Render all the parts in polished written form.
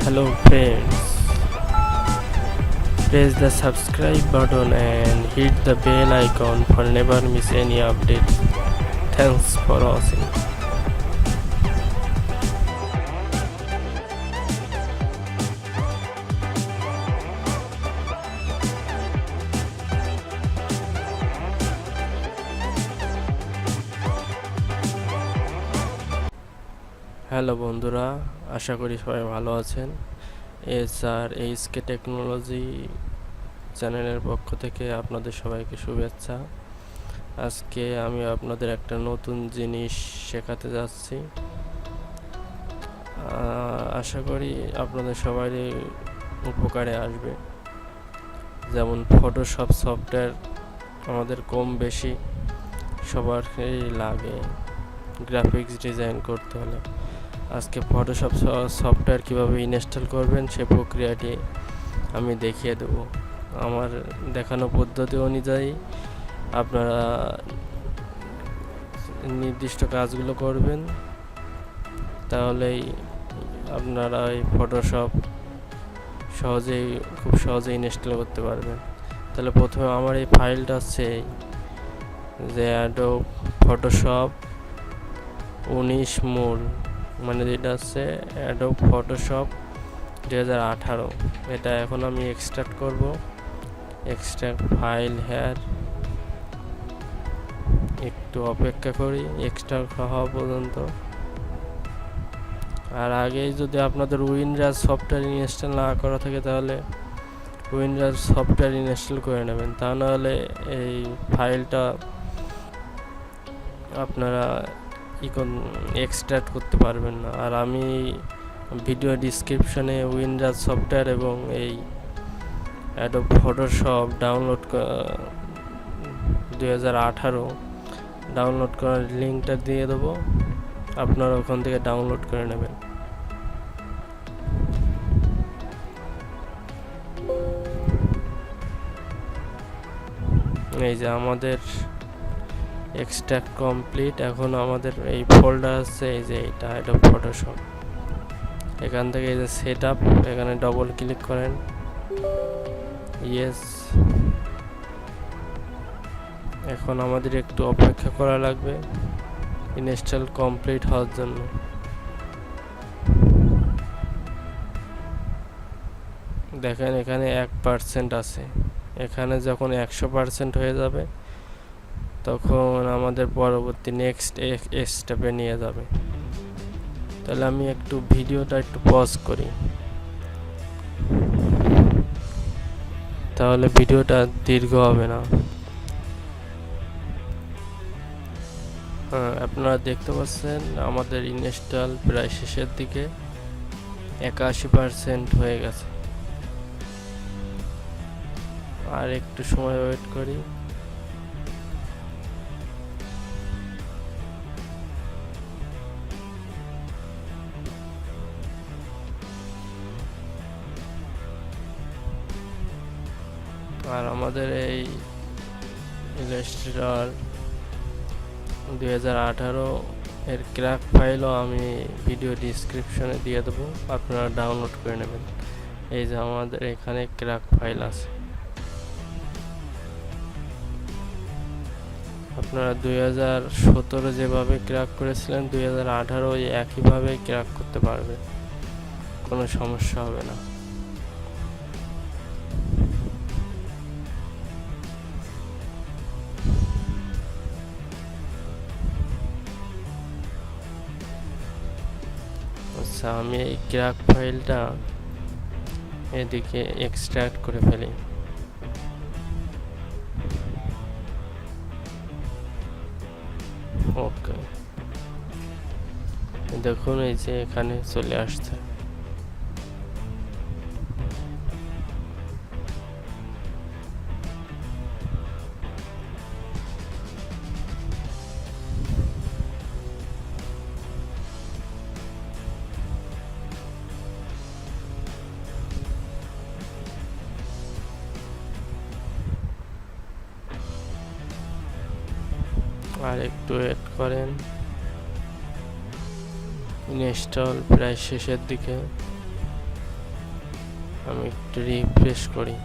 Hello friends, press the subscribe button and hit the bell icon for never miss any update. Thanks for watching. Hello বন্ধুরা, আশা করি সবাই ভালো আছেন। SRHK technology চ্যানেলের পক্ষ থেকে আপনাদের সবাইকে শুভেচ্ছা। আজকে আমি আপনাদের একটা নতুন জিনিস শেখাতে যাচ্ছি। আশা করি আপনাদের সবারই উপকারে আসবে। যেমন ফটোশপ সফটওয়্যার আমাদের কম বেশি সবারই লাগে গ্রাফিক্স ডিজাইন করতে হলে। আজকে ফটোশপ সফটওয়্যার কীভাবে ইনস্টল করবেন সে প্রক্রিয়াটি আমি দেখিয়ে দেব। আমার দেখানো পদ্ধতি অনুযায়ী আপনারা নির্দিষ্ট কাজগুলো করবেন, তাহলেই আপনারা এই ফটোশপ খুব সহজেই ইনস্টল করতে পারবেন। তাহলে প্রথমে আমার এই ফাইলটা আছে যে অ্যাডোব ফটোশপ 19 মূল, মানে যেটা আছে অ্যাডোব ফটোশপ 2018। এটা এখন আমি এক্সট্রাক্ট করব। এক্সট্রাক্ট ফাইল হেয়ার, একটু অপেক্ষা করি এক্সট্রাক্ট হওয়া পর্যন্ত। আর আগেই যদি আপনাদের উইন্ডোজ সফটওয়্যার ইনস্টল না করা থাকে তাহলে উইন্ডোজ সফটওয়্যার ইনস্টল করে নেবেন, তা নাহলে এই ফাইলটা আপনারা এক্সট্রাক্ট করতে পারবেন না। আর আমি ভিডিও ডিসক্রিপশনে উইন্ডোজ সফটওয়্যার এবং এই অ্যাডোব ফটোশপ ডাউনলোড 2018 ডাউনলোড করার লিঙ্কটা দিয়ে দেবো, আপনারা ওখান থেকে ডাউনলোড করে নেবেন। এই যে আমাদের এক্সট্রাক্ট কমপ্লিট। এখন আমাদের এই ফোল্ডার আছে, এই যে এটা অ্যাডোব ফটোশপ। এখান থেকে এই যে সেটআপ, এখানে ডবল ক্লিক করেন। ইয়েস। এখন আমাদের একটু অপেক্ষা করা লাগবে ইনস্টল কমপ্লিট হওয়ার জন্য। দেখেন এখানে 1% আছে। এখানে যখন 100% হয়ে যাবে তখন আমাদের পরবর্তী নেক্সট স্টেপে নিয়ে যাবে। তাহলে আমি একটু ভিডিওটা একটু পজ করি, তাহলে ভিডিওটা দীর্ঘ হবে না। আপনারা দেখতে পাচ্ছেন আমাদের ইনস্টল প্রায় শেষের দিকে, 81% হয়ে গেছে। আর একটু সময় ওয়েট করি। আর আমাদের এই ইলাস্ট্রেটর 2018 এর ক্র্যাক ফাইলও আমি ভিডিও ডিসক্রিপশনে দিয়ে দেবো, আপনারা ডাউনলোড করে নেবেন। এই যে আমাদের এখানে ক্র্যাক ফাইল আছে। আপনারা 2017 যেভাবে ক্র্যাক করেছিলেন 2018 একইভাবে ক্র্যাক করতে পারবে, কোনো সমস্যা হবে না। আচ্ছা, আমি এই ক্র্যাক ফাইলটা এদিকে এক্সট্রাক্ট করে ফেলি। ওকে, দেখুন এই যে এখানে চলে আসছে। আর একটু ওয়েট করেন, ইনস্টল প্রায় শেষের দিকে। আমি একটু রিফ্রেশ করি।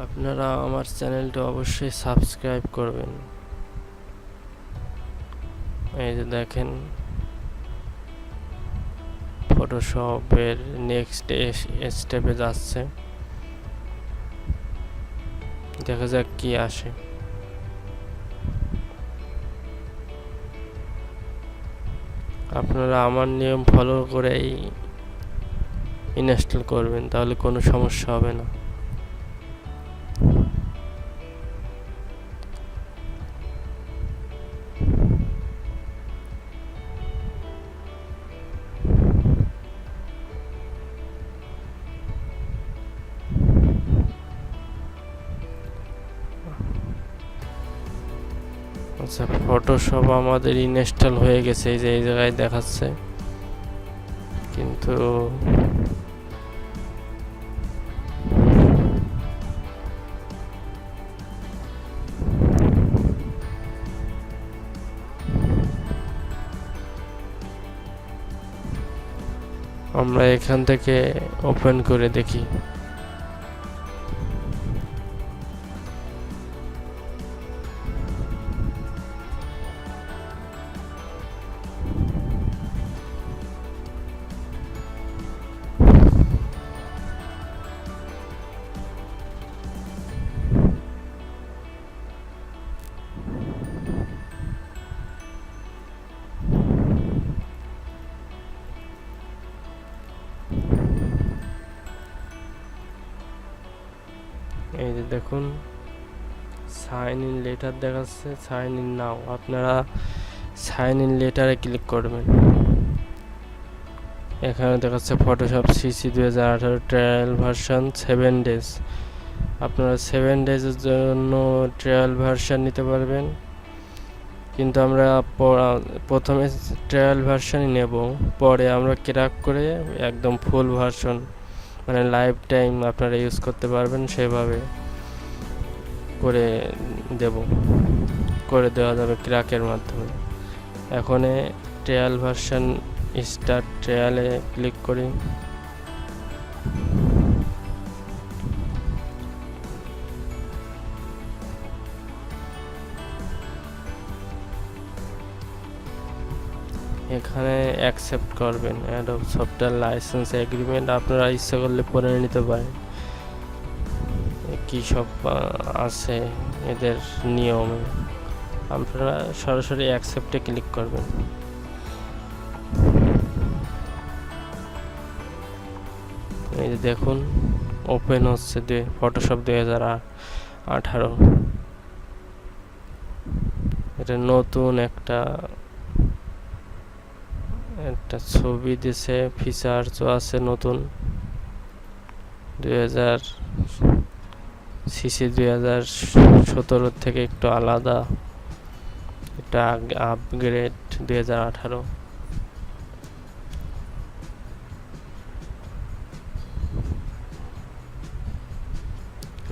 আপনারা আমার চ্যানেলটা অবশ্যই সাবস্ক্রাইব করবেন। এই যে দেখেন ফটোশপের নেক্সট স্টেপে যাচ্ছে, দেখা যাক কি আসে। আপনারা আমার নিয়ম ফলো করেই ইনস্টল করবেন, তাহলে কোনো সমস্যা হবে না। আচ্ছা, ফটোশপ আমাদের ইনস্টল হয়ে গেছে, এই যে এই জায়গায় দেখাচ্ছে, কিন্তু আমরা এখান থেকে ওপেন করে দেখি। এই যে দেখুন সাইন ইন লেটার দেখাচ্ছে, সাইন ইন নাও। আপনারা সাইন ইন লেটারে ক্লিক করবেন। এখানে দেখাচ্ছে Photoshop CC 2018 trial version 7 days. আপনারা 7 ডেজের জন্য ট্রায়াল ভার্সন নিতে পারবেন, কিন্তু আমরা প্রথমে ট্রায়াল ভার্সনই নেব, পরে আমরা ক্র্যাক করে একদম ফুল ভার্সন মানে লাইফ টাইম আপনারা ইউজ করতে পারবেন, সেভাবে করে দেওয়া যাবে ক্র্যাকের মাধ্যমে। এখন ট্রায়াল ভার্সন স্টার্ট ট্রায়ালে ক্লিক করি। এখানে অ্যাকসেপ্ট করবেন অ্যাডোব সফটওয়্যার লাইসেন্স এগ্রিমেন্ট, আপনারা ইচ্ছা করলে পড়ে নিতে পারেন কী সব আছে এদের নিয়মে। আপনারা সরাসরি অ্যাকসেপ্টে ক্লিক করবেন। এই যে দেখুন ওপেন হচ্ছে ফটোশপ 2018। এটা নতুন একটা ছবি দিছে, ফিচারসও আছে নতুন। 2017 থেকে একটু আলাদা, এটা আপগ্রেড 2018।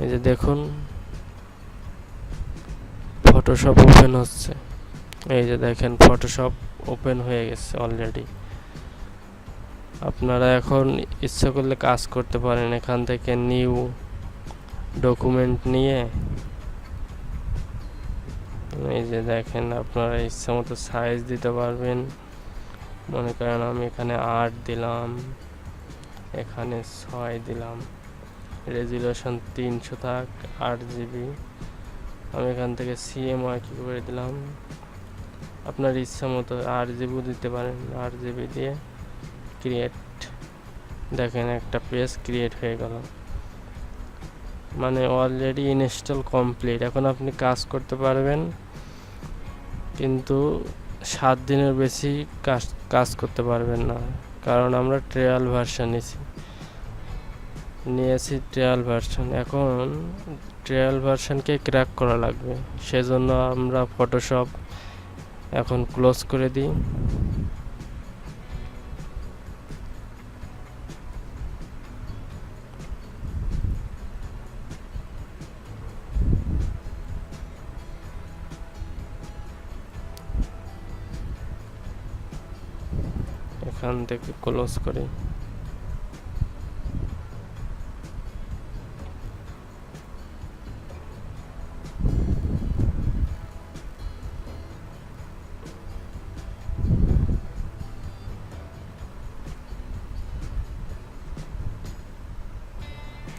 এই যে দেখুন ফটোশপ ওপেন হচ্ছে। এই যে দেখেন ফটোশপ ওপেন হয়ে গেছে অলরেডি। আপনারা এখন ইচ্ছা করলে কাজ করতে পারেন, এখান থেকে নিউ ডকুমেন্ট নিয়ে এই যে দেখেন আপনারা ইচ্ছা মতো সাইজ দিতে পারবেন। মনে করেন আমি এখানে 8 দিলাম, এখানে 6 দিলাম, রেজুলেশন 300 থাক, 8 জিবি। আমি এখান থেকে CMY কি করে দিলাম, আপনার ইচ্ছা মতো 8 জিবি দিতে পারেন। 8 জিবি দিয়ে ক্রিয়েট, দেখেন একটা পেজ ক্রিয়েট হয়ে গেল, মানে অলরেডি ইনস্টল কমপ্লিট। এখন আপনি কাজ করতে পারবেন, কিন্তু 7 দিনের বেশি কাজ করতে পারবেন না, কারণ আমরা ট্রায়াল ভার্সন নিয়েছি ট্রায়াল ভার্সন। এখন ট্রায়াল ভার্সনকে ক্র্যাক করা লাগবে, সেজন্য আমরা ফটোশপ এখন ক্লোজ করে দিই। এখান থেকে ক্লোজ করি।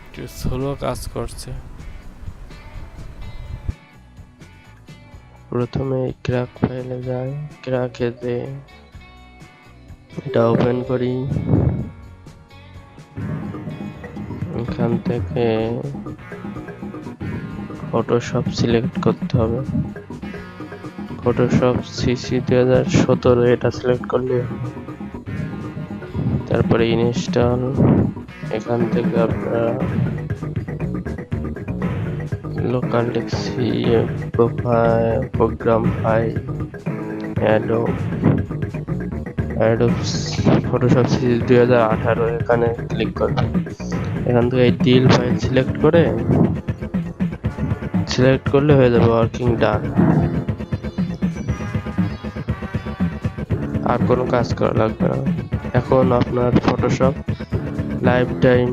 একটু স্লো কাজ করছে। প্রথমে ক্র্যাক ফাইলে যাই, ক্র্যাকে যে এটা ওপেন করি, এখান থেকে ফটোশপ সিলেক্ট করতে হবে। ফটোশপ সিসি 2017 এটা সিলেক্ট করলে, তারপরে ইনস্টল। এখান থেকে আপনারা local taxi programme file Adobe Photoshop CC 2018 এখানে ক্লিক করবেন। এখান থেকে এই ডিল ফাইল সিলেক্ট করলে হয়ে যাবে ওয়ার্কিং ডান। আর কোনো কাজ করা লাগবে না। এখন আপনার ফটোশপ লাইফ টাইম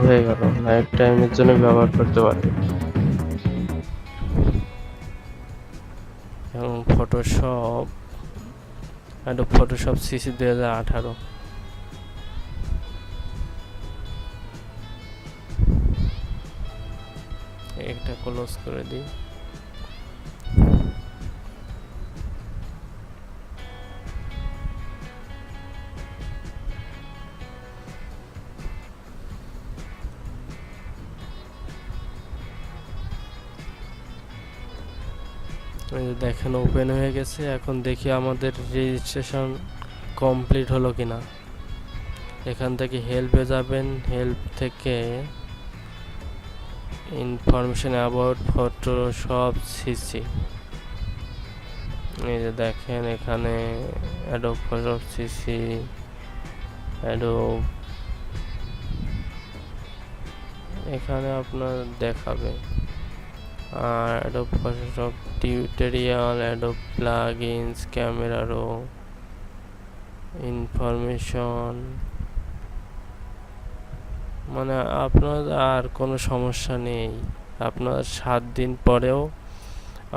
হয়ে গেল, লাইফ টাইমের জন্য ব্যবহার করতে পারবেন। এবং ফটোশপ সিসি 2018 এটা ক্লোজ করে দিই। দেখেন ওপেন হয়ে গেছে। এখন দেখি আমাদের রেজিস্ট্রেশন কমপ্লিট হলো কিনা। এখান থেকে হেল্পে যাবেন, হেল্প থেকে ইনফরমেশন অ্যাবাউট ফটোশপ সিসি, এই যে দেখেন এখানে অ্যাডোব ফটোশপ সিসি, অ্যাডোব, এখানে আপনার দেখাবে। আর Adobe Photoshop tutorial, Adobe plugins, camera raw, information, মানে আপনার আর কোনো সমস্যা নেই। আপনার 7 দিন পরেও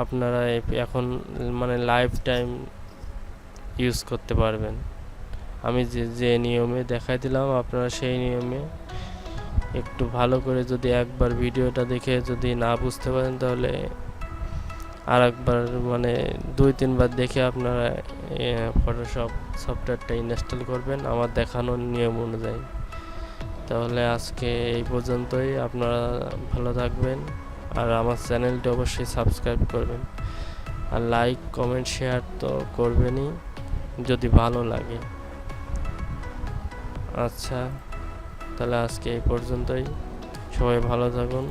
আপনারা এখন মানে লাইফ টাইম ইউজ করতে পারবেন। আমি যে নিয়মে দেখাই দিলাম, আপনারা সেই নিয়মে একটু ভালো করে যদি একবার ভিডিওটা দেখে যদি না বুঝতে পারেন, তাহলে আর একবার মানে 2-3 বার দেখে আপনারা ফটোশপ সফটওয়্যারটা ইনস্টল করবেন আমার দেখানোর নিয়ম অনুযায়ী। তাহলে আজকে এই পর্যন্তই। আপনারা ভালো থাকবেন, আর আমার চ্যানেলটি অবশ্যই সাবস্ক্রাইব করবেন, আর লাইক কমেন্ট শেয়ার তো করবেনই যদি ভালো লাগে। আচ্ছা, তাহলে আজকে এই পর্যন্তই। সবাই ভালো থাকুন।